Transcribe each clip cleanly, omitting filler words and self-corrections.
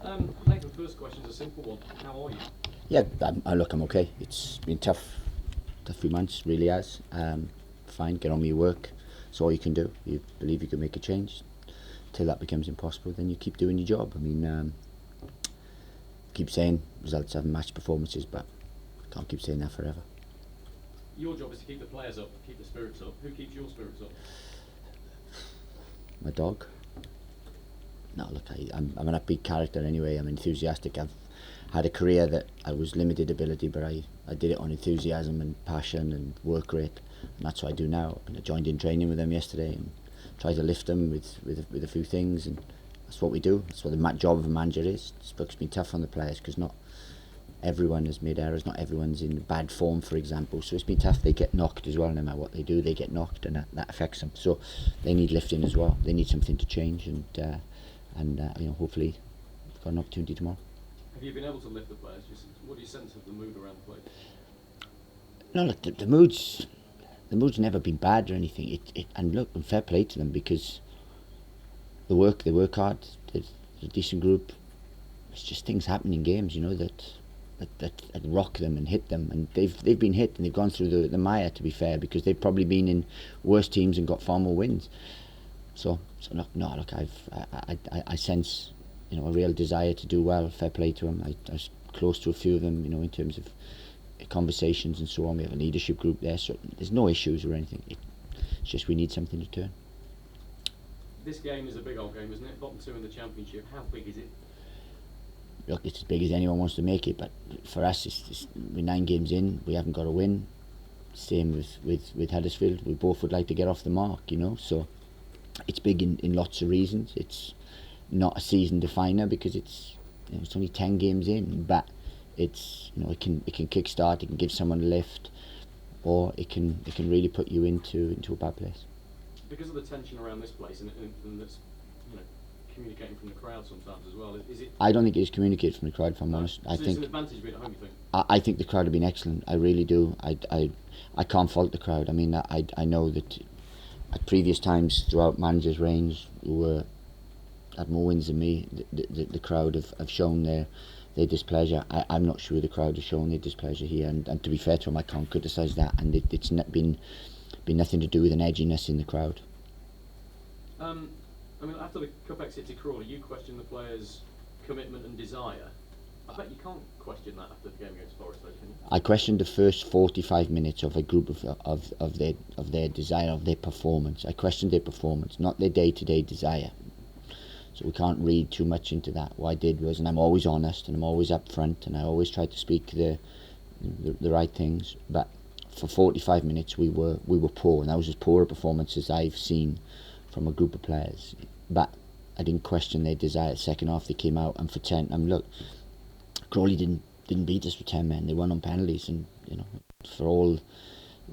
Nathan, first question is a simple one. How are you? Yeah, I'm okay. It's been tough few months, really has. Fine, get on with your work. It's all you can do. You believe you can make a change. Till that becomes impossible, then you keep doing your job. I mean, keep saying results haven't matched performances, but can't keep saying that forever. Your job is to keep the players up, keep the spirits up. Who keeps your spirits up? My dog. No, look, I'm an upbeat character anyway. I'm enthusiastic. I've had a career that I was limited ability, but I did it on enthusiasm and passion and work rate, and that's what I do now. I joined in training with them yesterday and tried to lift them with a few things, and that's what we do. That's what the job of a manager is. It's been tough on the players because not everyone has made errors, not everyone's in bad form, for example, so it's been tough. They get knocked as well. No matter what they do, they get knocked, and that affects them, so they need lifting as well. They need something to change, and hopefully we've got an opportunity tomorrow. Have you been able to lift the players? What do you sense of the mood around the place? No, look, the mood's never been bad or anything. And look, and fair play to them, because they work hard. They're a decent group. It's just things happen in games, that rock them and hit them, and they've been hit and they've gone through the mire, to be fair, because they've probably been in worse teams and got far more wins. So look, I sense a real desire to do well. Fair play to them. I was close to a few of them, in terms of conversations and so on. We have a leadership group there, so there's no issues or anything. It's just we need something to turn. This game is a big old game, isn't it? Bottom two in the Championship. How big is it? Look, it's as big as anyone wants to make it, but for us, we're 9 games in. We haven't got a win. Same with Huddersfield. We both would like to get off the mark, so it's big in lots of reasons. It's not a season definer because it's only 10 games in, but it's it can kick-start, it can give someone a lift, or it can really put you into a bad place. Because of the tension around this place, and that's communicating from the crowd sometimes as well. Is it? I don't think it's communicated from the crowd, if I'm honest. So it's an advantage being at home, you think? I think the crowd have been excellent. I really do. I can't fault the crowd. I mean, I know that at previous times throughout managers' reigns who had more wins than me, the crowd have shown their displeasure. I'm not sure the crowd has shown their displeasure here, and to be fair to them, I can't criticise that. And it's not been nothing to do with an edginess in the crowd. After the cup exit to Crawley, you questioned the players' commitment and desire. I bet you can't question that after the game against Forest, though, can you? I questioned the first 45 minutes of a group of their desire, of their performance. I questioned their performance, not their day-to-day desire. So we can't read too much into that. What I did was, and I'm always honest, and I'm always upfront, and I always try to speak the right things. But for 45 minutes, we were poor, and that was as poor a performance as I've seen from a group of players. But I didn't question their desire. Second half, they came out, and for 10. Look, Crawley didn't beat us for 10 men. They won on penalties, and for all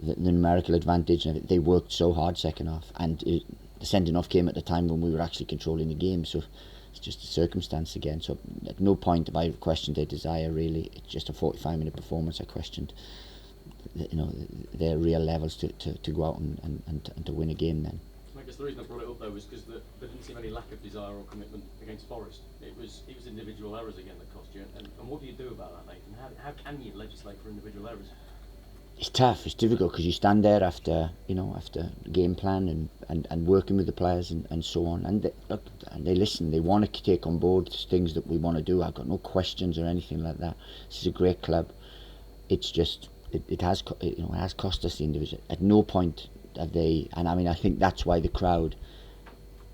the numerical advantage, they worked so hard second half, and the sending off came at the time when we were actually controlling the game, so it's just a circumstance again. So at no point have I questioned their desire, really. It's just a 45-minute performance. I questioned their real levels to go out and to win a game then. I guess the reason I brought it up though was because there didn't seem any lack of desire or commitment against Forest. It was individual errors again that cost you. And what do you do about that, Nathan? How can you legislate for individual errors? It's tough. It's difficult because you stand there after game plan and working with the players and so on. And they listen. They want to take on board things that we want to do. I've got no questions or anything like that. This is a great club. It's just it has cost us the individual. At no point have they. And I think that's why the crowd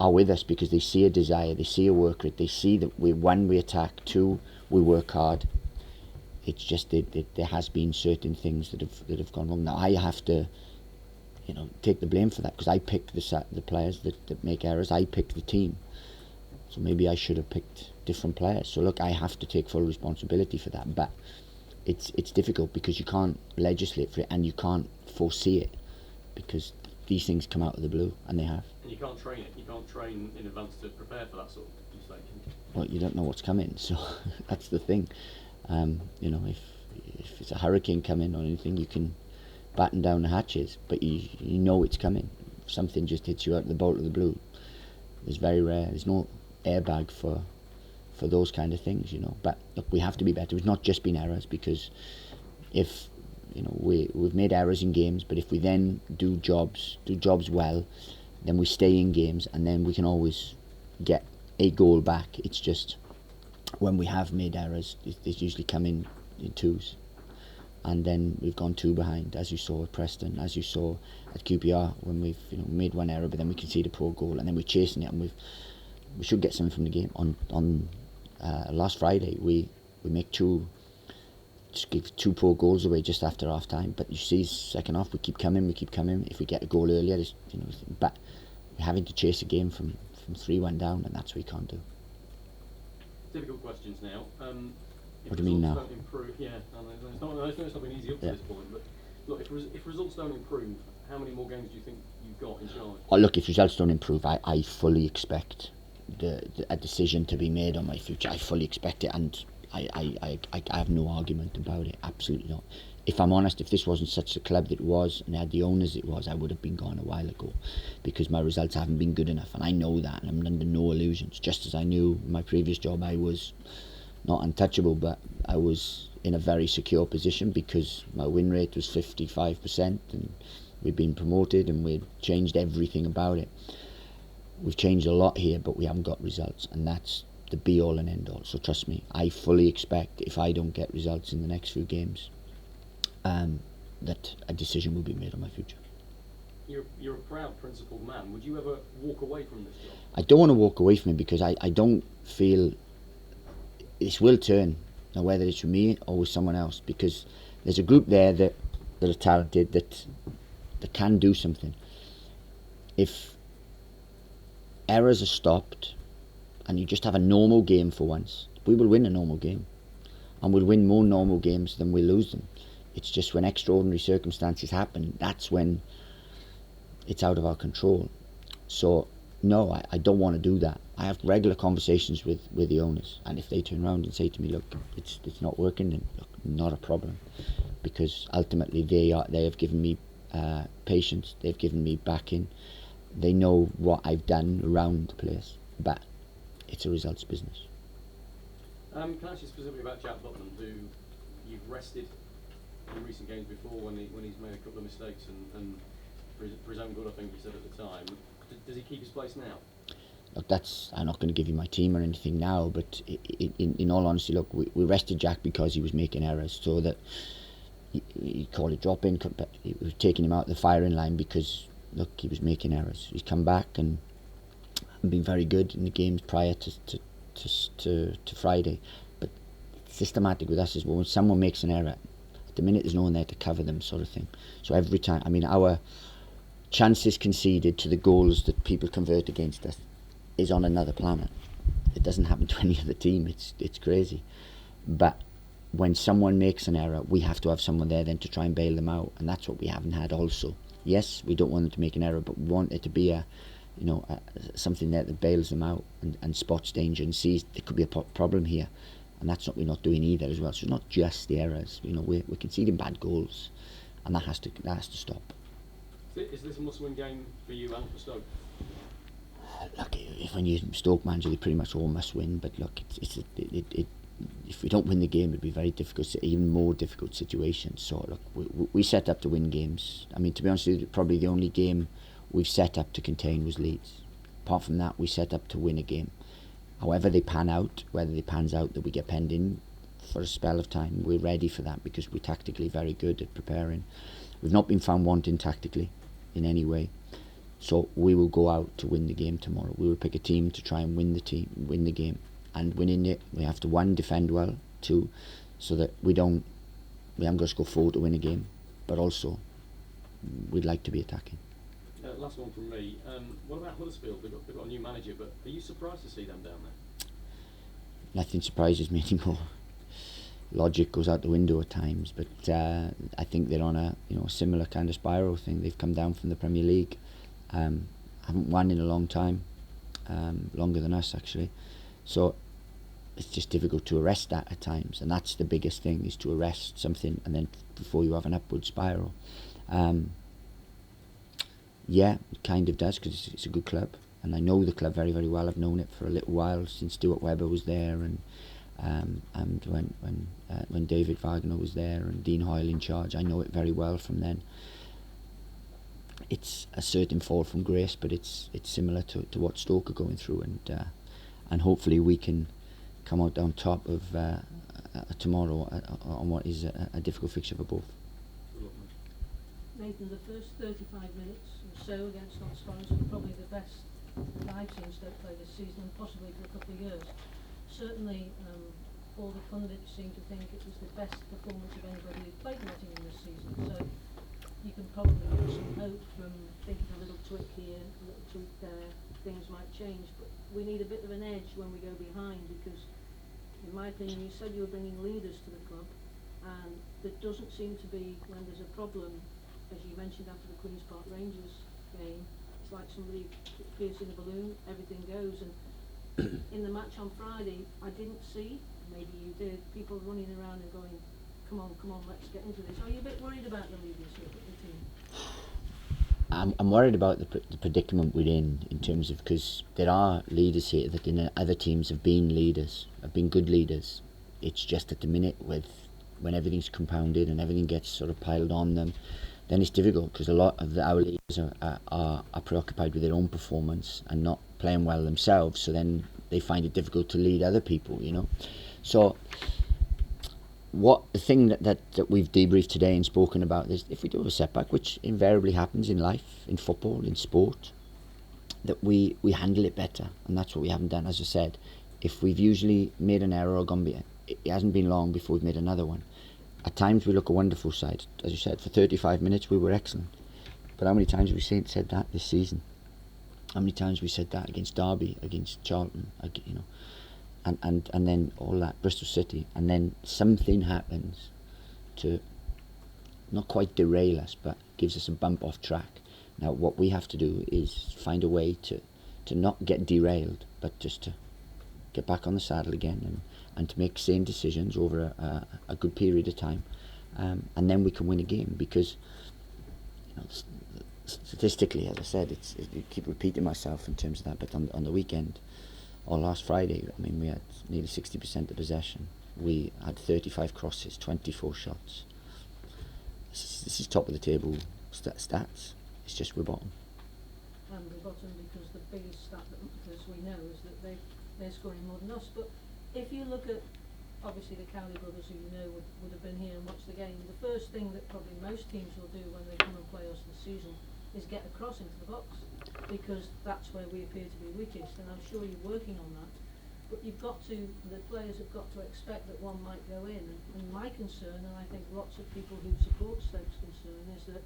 are with us, because they see a desire, they see a work rate, they see that we attack, 2, we work hard. It's just there has been certain things that have gone wrong. Now I have to, take the blame for that, because I pick the players that make errors. I pick the team, so maybe I should have picked different players. So look, I have to take full responsibility for that. But it's difficult because you can't legislate for it and you can't foresee it, because these things come out of the blue, and they have. And you can't train it. You can't train in advance to prepare for that sort of mistake. Well, you don't know what's coming, so that's the thing. If it's a hurricane coming or anything, you can batten down the hatches, but you know it's coming. If something just hits you out of the bolt of the blue, it's very rare. There's no airbag for for those kind of things, you know. But look, we have to be better. It's not just been errors, because if we've made errors in games, but if we then do jobs well, then we stay in games, and then we can always get a goal back. It's just when we have made errors, they usually come in twos, and then we've gone 2 behind, as you saw at Preston, as you saw at QPR, when we've made one error, but then we concede a poor goal, and then we're chasing it, and we should get something from the game. On last Friday, we make just give 2 poor goals away just after half time, but you see, second half we keep coming. If we get a goal earlier, but we're having to chase a game from 3-1 down, and that's what we can't do. Difficult questions now. What do you mean now? Don't improve, yeah, it's not been easy up to this point, but look, if results don't improve, how many more games do you think you've got in charge? Oh, look, if results don't improve, I fully expect a decision to be made on my future. I fully expect it, and I have no argument about it. Absolutely not. If I'm honest, if this wasn't such a club that it was, and had the owners it was, I would have been gone a while ago, because my results haven't been good enough, and I know that, and I'm under no illusions. Just as I knew in my previous job I was not untouchable, but I was in a very secure position because my win rate was 55%, and we'd been promoted, and we'd changed everything about it. We've changed a lot here, but we haven't got results, and that's the be-all and end-all. So trust me, I fully expect, if I don't get results in the next few games, that a decision will be made on my future. You're a proud, principled man. Would you ever walk away from this job? I don't want to walk away from it, because I don't feel this will turn, now whether it's with me or with someone else, because there's a group there that are talented, that can do something. If errors are stopped and you just have a normal game for once, we will win a normal game, and we'll win more normal games than we lose them. It's just when extraordinary circumstances happen, that's when it's out of our control. So no, I don't want to do that. I have regular conversations with the owners, and if they turn around and say to me, look, it's not working, then look, not a problem, because ultimately they have given me patience, they've given me backing, they know what I've done around the place, but it's a results business. Can I ask you specifically about Jack Butland, who you've rested in recent games before when he's made a couple of mistakes, and for his own good, I think you said at the time. Does he keep his place now? Look, I'm not going to give you my team or anything now, but in all honesty, look, we rested Jack because he was making errors, so that you call it drop-in, but we were taking him out of the firing line because, look, he was making errors. He's come back and been very good in the games prior to Friday, but systematic with us is when someone makes an error, at the minute there's no one there to cover them, sort of thing. So every time, I mean, our chances conceded to the goals that people convert against us is on another planet. It doesn't happen to any other team. It's crazy. But when someone makes an error, we have to have someone there then to try and bail them out, and that's what we haven't had also. Yes, we don't want them to make an error, but we want it to be something there that bails them out and spots danger and sees there could be a problem here, and that's what we're not doing either as well. So it's not just the errors. We're conceding bad goals, and that has to stop. Is this a must-win game for you and for Stoke? Look, when you're Stoke manager, they pretty much all must win. But look, if we don't win the game, it'd be very difficult, even more difficult situation. So look, we set up to win games. I mean, to be honest with you, probably the only game we've set up to contain was Leeds. Apart from that, we set up to win a game. However they pan out, whether they pans out that we get penned in for a spell of time, we're ready for that because we're tactically very good at preparing. We've not been found wanting tactically in any way. So we will go out to win the game tomorrow. We will pick a team to try and win the game. And winning it, we have to, 1, defend well, 2, so that we haven't got to go forward to win a game, but also we'd like to be attacking. Last one from me. What about Huddersfield? They've got a new manager, but are you surprised to see them down there? Nothing surprises me anymore. Logic goes out the window at times, but I think they're on a similar kind of spiral thing. They've come down from the Premier League, haven't won in a long time, longer than us actually. So it's just difficult to arrest that at times, and that's the biggest thing, is to arrest something and then before you have an upward spiral. Yeah, it kind of does, because it's a good club. and I know the club very, very well. I've known it for a little while, since Stuart Webber was there, and when David Wagner was there and Dean Hoyle in charge. I know it very well from then. It's a certain fall from grace, but it's similar to what Stoke are going through, and hopefully we can come out on top of tomorrow on what is a difficult fixture for both. Nathan, the first 35 minutes or so against Notts Forest were probably the best that I've seen Stoke play this season, and possibly for a couple of years. Certainly, all the pundits seem to think it was the best performance of anybody who played Nottingham this season. So you can probably get some hope from thinking a little tweak here, a little tweak there, things might change. But we need a bit of an edge when we go behind, because, in my opinion, you said you were bringing leaders to the club, and there doesn't seem to be, when there's a problem, as you mentioned after the Queen's Park Rangers game, it's like somebody piercing a balloon, everything goes. And in the match on Friday, I didn't see, maybe you did, people running around and going, come on, let's get into this. Are you a bit worried about the leadership of the team? I'm worried about the predicament we're in terms of, because there are leaders here that in other teams have been leaders, have been good leaders. It's just at the minute when everything's compounded and everything gets sort of piled on them, then it's difficult, because a lot of our leaders are preoccupied with their own performance and not playing well themselves, so then they find it difficult to lead other people, you know. So the thing that we've debriefed today and spoken about is, if we do have a setback, which invariably happens in life, in football, in sport, that we handle it better, and that's what we haven't done. As I said, if we've usually made an error or gone beyond, it hasn't been long before we've made another one. At times we look a wonderful side. As you said, for 35 minutes we were excellent. But how many times have we said that this season? How many times have we said that against Derby, against Charlton, you know, and then all that, Bristol City, and then something happens to not quite derail us, but gives us a bump off track. Now what we have to do is find a way to not get derailed, but just to get back on the saddle again, and to make sane decisions over a good period of time, and then we can win a game. Because, you know, statistically, as I said, I keep repeating myself in terms of that, but on the weekend, or last Friday, I mean, we had nearly 60% of possession. We had 35 crosses, 24 shots. This is top of the table stats. It's just we're bottom. And we're bottom because the biggest stat that we know is that they're scoring more than us. But if you look at, obviously, the Cowley brothers, who you know would have been here and watched the game, the first thing that probably most teams will do when they come and play us this season is get a cross into the box, because that's where we appear to be weakest, and I'm sure you're working on that. But the players have got to expect that one might go in. And my concern, and I think lots of people who support Stoke's concern, is that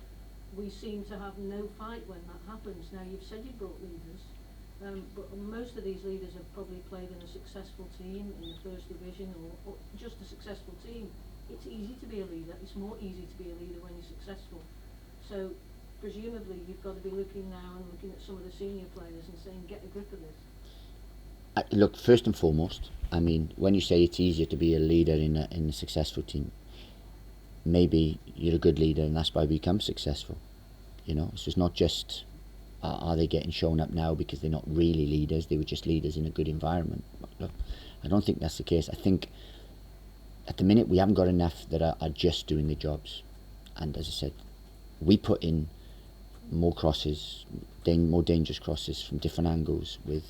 we seem to have no fight when that happens. Now, you've said you brought leaders, but most of these leaders have probably played in a successful team in the first division, or just a successful team. It's easy to be a leader. It's more easy to be a leader when you're successful. So presumably you've got to be looking now and looking at some of the senior players and saying, get a grip of this. Look, first and foremost, I mean, when you say it's easier to be a leader in a successful team, maybe you're a good leader and that's why we become successful. You know, so it's not just are they getting shown up now because they're not really leaders, they were just leaders in a good environment. Look, I don't think that's the case. I think at the minute we haven't got enough that are just doing the jobs. And as I said, we put in more crosses, more dangerous crosses from different angles, with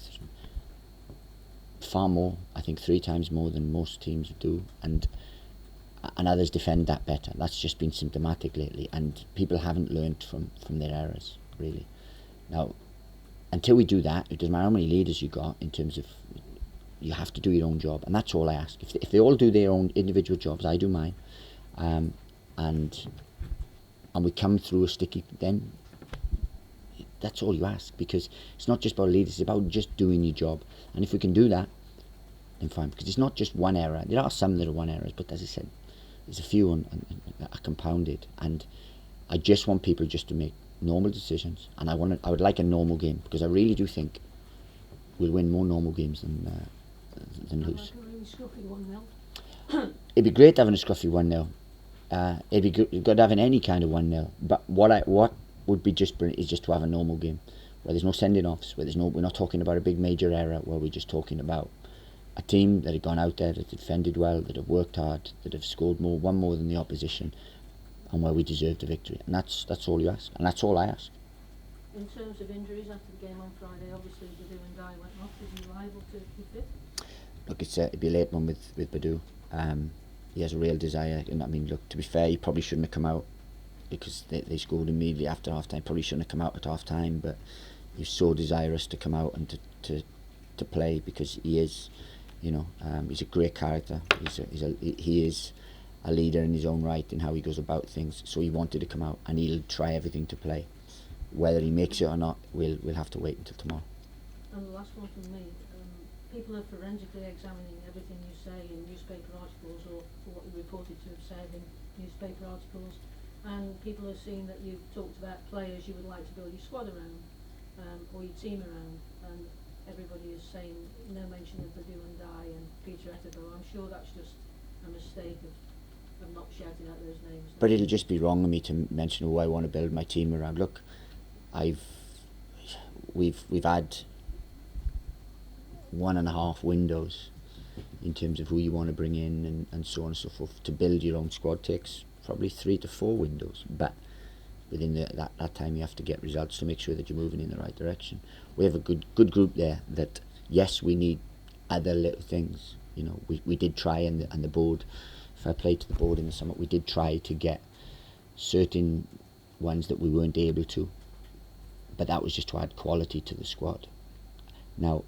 far more, I think 3 times more than most teams do, and others defend that better. That's just been symptomatic lately, and people haven't learnt from their errors, really. Now, until we do that, it doesn't matter how many leaders you got, in terms of, you have to do your own job, and that's all I ask. If they all do their own individual jobs, I do mine, and we come through a sticky, then that's all you ask, because it's not just about leaders, it's about just doing your job. And if we can do that, then fine, because it's not just one error. There are some that are one errors, but as I said, there's a few that are compounded, and I just want people just to make normal decisions, and I would like a normal game, because I really do think we'll win more normal games than lose. Like a really scruffy 1-0. It'd be great having a scruffy 1-0. It'd be good having any kind of 1-0, but what would be just brilliant is just to have a normal game where there's no sending offs, where we're not talking about a big major error, where we're just talking about a team that had gone out there, that defended well, that have worked hard, that have scored one more than the opposition, and where we deserved a victory. And that's all you ask, and that's all I ask. In terms of injuries after the game on Friday, obviously Purdue and Guy went off. Is he liable to be fit? Look, it'd be a late one with Purdue. He has a real desire, and I mean, look, to be fair, he probably shouldn't have come out, because they scored immediately after half time. Probably shouldn't have come out at half time, but he's so desirous to come out and to play, because he is, he's a great character. He is a leader in his own right in how he goes about things. So he wanted to come out, and he'll try everything to play. Whether he makes it or not, we'll have to wait until tomorrow. And the last one from me. People are forensically examining everything you say in newspaper articles, or what you reported to have said in newspaper articles, and people are seeing that you've talked about players you would like to build your squad around, or your team around, and everybody is saying no mention of Purdue and Guy and Peter Etterbo. I'm sure that's just a mistake of not shouting out those names. But it'll just be wrong of me to mention who I want to build my team around. Look, we've had 1.5 windows in terms of who you want to bring in, and so on and so forth. To build your own squad takes probably 3 to 4 windows, but within that time you have to get results to make sure that you're moving in the right direction. We have a good group there that, yes, we need other little things. We did try, and the board, fair play to the board in the summer, we did try to get certain ones that we weren't able to, but that was just to add quality to the squad. Now,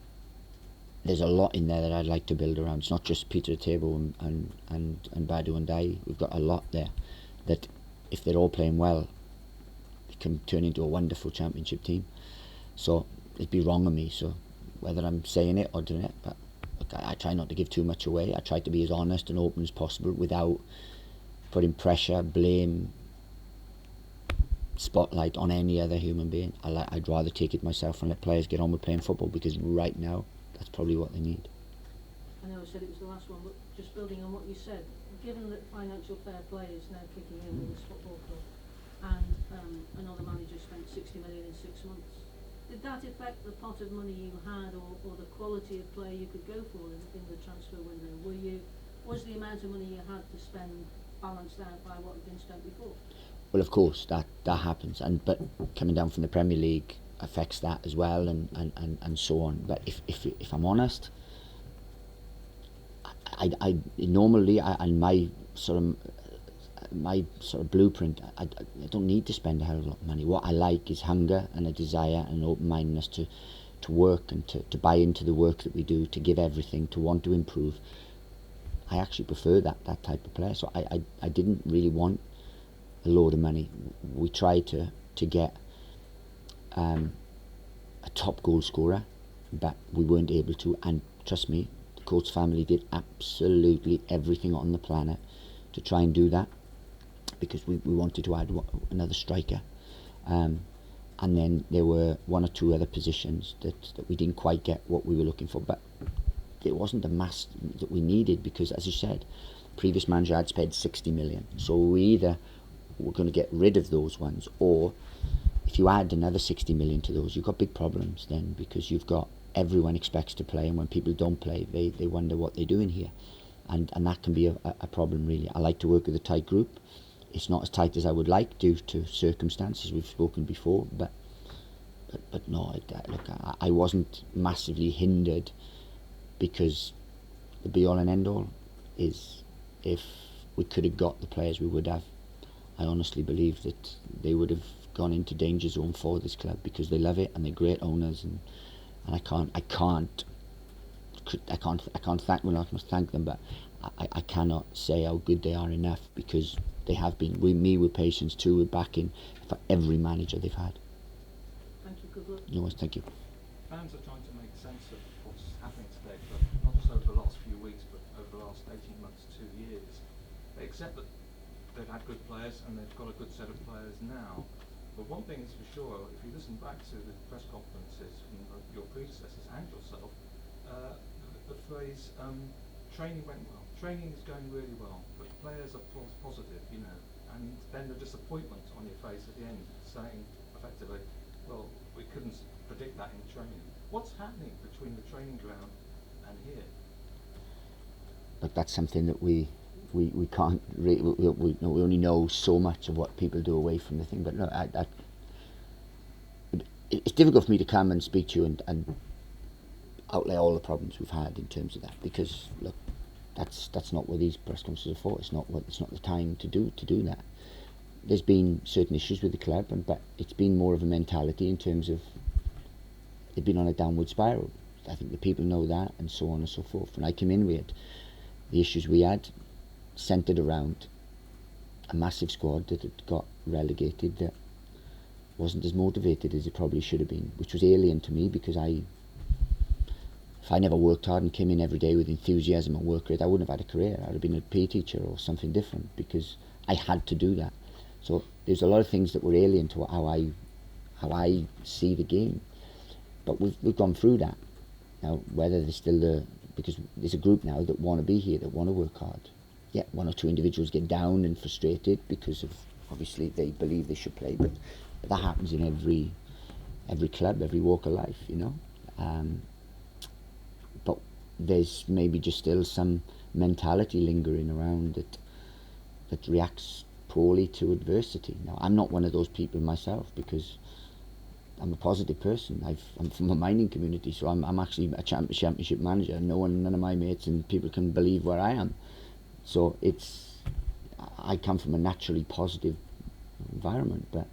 there's a lot in there that I'd like to build around. It's not just Peter Table and Badu and Dai. We've got a lot there that, if they're all playing well, it can turn into a wonderful championship team. So it'd be wrong of me, so whether I'm saying it or doing it, but look, I try not to give too much away. I try to be as honest and open as possible without putting pressure, blame, spotlight on any other human being. I'd rather take it myself and let players get on with playing football, because right now that's probably what they need. I know I said it was the last one, but just building on what you said, given that financial fair play is now kicking in with this football club, and another manager spent 60 million in 6 months, did that affect the pot of money you had, or the quality of player you could go for in the transfer window? Was the amount of money you had to spend balanced out by what had been spent before? Well, of course that happens, but coming down from the Premier League affects that as well, and so on. But if I'm honest, I normally, and my sort of blueprint, I don't need to spend a hell of a lot of money. What I like is hunger and a desire and open-mindedness to work and to buy into the work that we do, to give everything, to want to improve. I actually prefer that type of player. So I didn't really want a load of money. We tried to get a top goal scorer, but we weren't able to, and trust me, the Coates family did absolutely everything on the planet to try and do that, because we wanted to add another striker, and then there were 1 or 2 other positions that we didn't quite get what we were looking for, but it wasn't the mass that we needed, because, as you said, previous manager had spent 60 million, so we either were going to get rid of those ones, or if you add another 60 million to those, you've got big problems then, because you've got everyone expects to play, and when people don't play, they wonder what they're doing here, and that can be a problem, really. I like to work with a tight group. It's not as tight as I would like due to circumstances we've spoken before, but no, look, I wasn't massively hindered, because the be all and end all is, if we could have got the players we would have, I honestly believe that they would have gone into danger zone for this club, because they love it and they're great owners, and I can't thank, well, I must thank them, but I cannot say how good they are enough, because they have been with patience too, with backing for every manager they've had. Thank you, good luck. No worries, thank you. Fans are trying to make sense of what's happening today, but not just over the last few weeks, but over the last 18 months, 2 years. They accept that they've had good players and they've got a good set of players now. But one thing is for sure, if you listen back to the press conferences from your predecessors and yourself, the phrase, training went well. Training is going really well, but players are positive, and then the disappointment on your face at the end, saying effectively, well, we couldn't predict that in training. What's happening between the training ground and here? But that's something that we can't we only know so much of what people do away from the thing. But no, it's difficult for me to come and speak to you and outlay all the problems we've had in terms of that, because look, that's not what these press conferences are for. It's not the time to do that. There's been certain issues with the club, but it's been more of a mentality in terms of they've been on a downward spiral. I think the people know that, and so on and so forth. When I came in, we had the issues we had centred around a massive squad that had got relegated, that wasn't as motivated as it probably should have been, which was alien to me, because if I never worked hard and came in every day with enthusiasm and work rate, I wouldn't have had a career. I would have been a PE teacher or something different, because I had to do that. So there's a lot of things that were alien to how I see the game. But we've gone through that. Now, whether there's still because there's a group now that want to be here, that want to work hard. Yeah, one or two individuals get down and frustrated because of, obviously, they believe they should play, but that happens in every club, every walk of life, you know. But there's maybe just still some mentality lingering around that reacts poorly to adversity. Now, I'm not one of those people myself, because I'm a positive person. I'm from a mining community, so I'm actually a championship manager. None of my mates and people can believe where I am. So I come from a naturally positive environment, but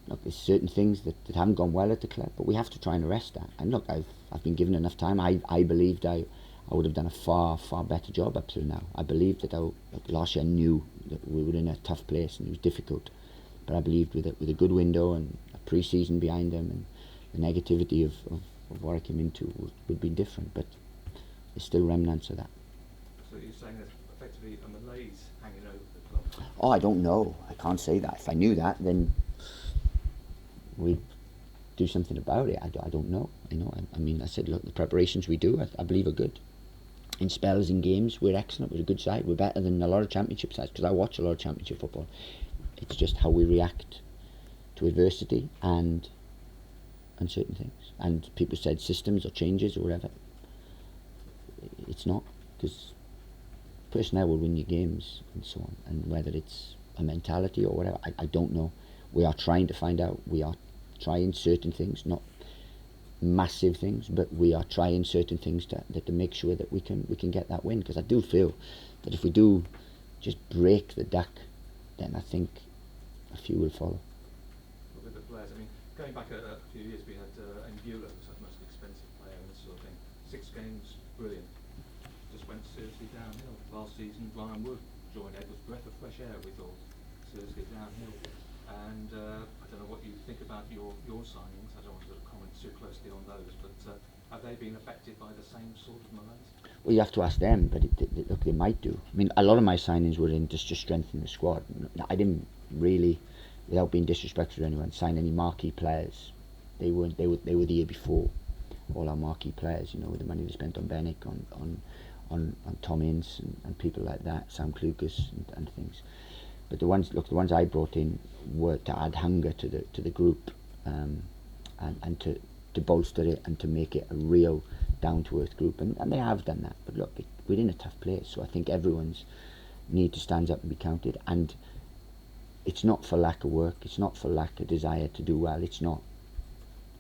look, there's certain things that haven't gone well at the club, but we have to try and arrest that. And look, I've been given enough time. I believed I would have done a far better job up till now. I believed that last year I knew that we were in a tough place and it was difficult, but I believed with a good window and a pre-season behind them, and the negativity of what I came into would be different, but there's still remnants of that. So you're saying there's effectively a malaise hanging over the club? Oh, I don't know. I can't say that. If I knew that, then we'd do something about it. I don't know. I mean, I said, look, the preparations we do, I believe, are good. In spells, in games, we're excellent. We're a good side. We're better than a lot of championship sides, because I watch a lot of championship football. It's just how we react to adversity and certain things. And people said systems or changes or whatever. It's not, because personnel will win you games and so on. And whether it's a mentality or whatever, I don't know. We are trying to find out. We are trying certain things, not massive things, but we are trying certain things to make sure that we can get that win. Because I do feel that if we do just break the duck, then I think a few will follow. With the players, I mean, going back a few years, we had Angulo, who's the most expensive player and this sort of thing. 6 games, brilliant. Just went seriously downhill. Last season, Ryan Wood joined. It was a breath of fresh air, we thought. Seriously downhill. And I don't know what you think about your signings. I don't want to comment too closely on those, but have they been affected by the same sort of malaise? Well, you have to ask them, but look, they might do. I mean, a lot of my signings were in just to strengthen the squad. I didn't really, without being disrespectful to anyone, sign any marquee players. They were the year before. All our marquee players, with the money we spent on Bennick, on Tom Ince and people like that, Sam Clucas and things. But the ones I brought in were to add hunger to the group, and to bolster it and to make it a real down-to-earth group, and they have done that. But look, we're in a tough place, so I think everyone's need to stand up and be counted. And it's not for lack of work, it's not for lack of desire to do well, it's not.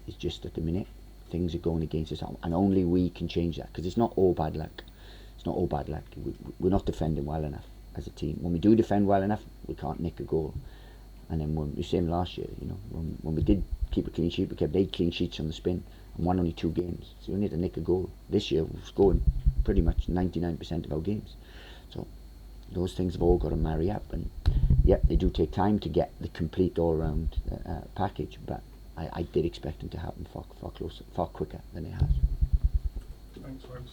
It's just at the minute things are going against us, and only we can change that, because it's not all bad luck. It's not all bad luck. We're not defending well enough as a team. When we do defend well enough, we can't nick a goal. And then when we same last year, when we did keep a clean sheet, we kept 8 clean sheets on the spin and won only 2 games. So we need to nick a goal. This year we've scored pretty much 99% of our games. So those things have all got to marry up, and yeah, they do take time to get the complete all-round package. But I did expect them to happen far quicker than it has. Thanks, folks.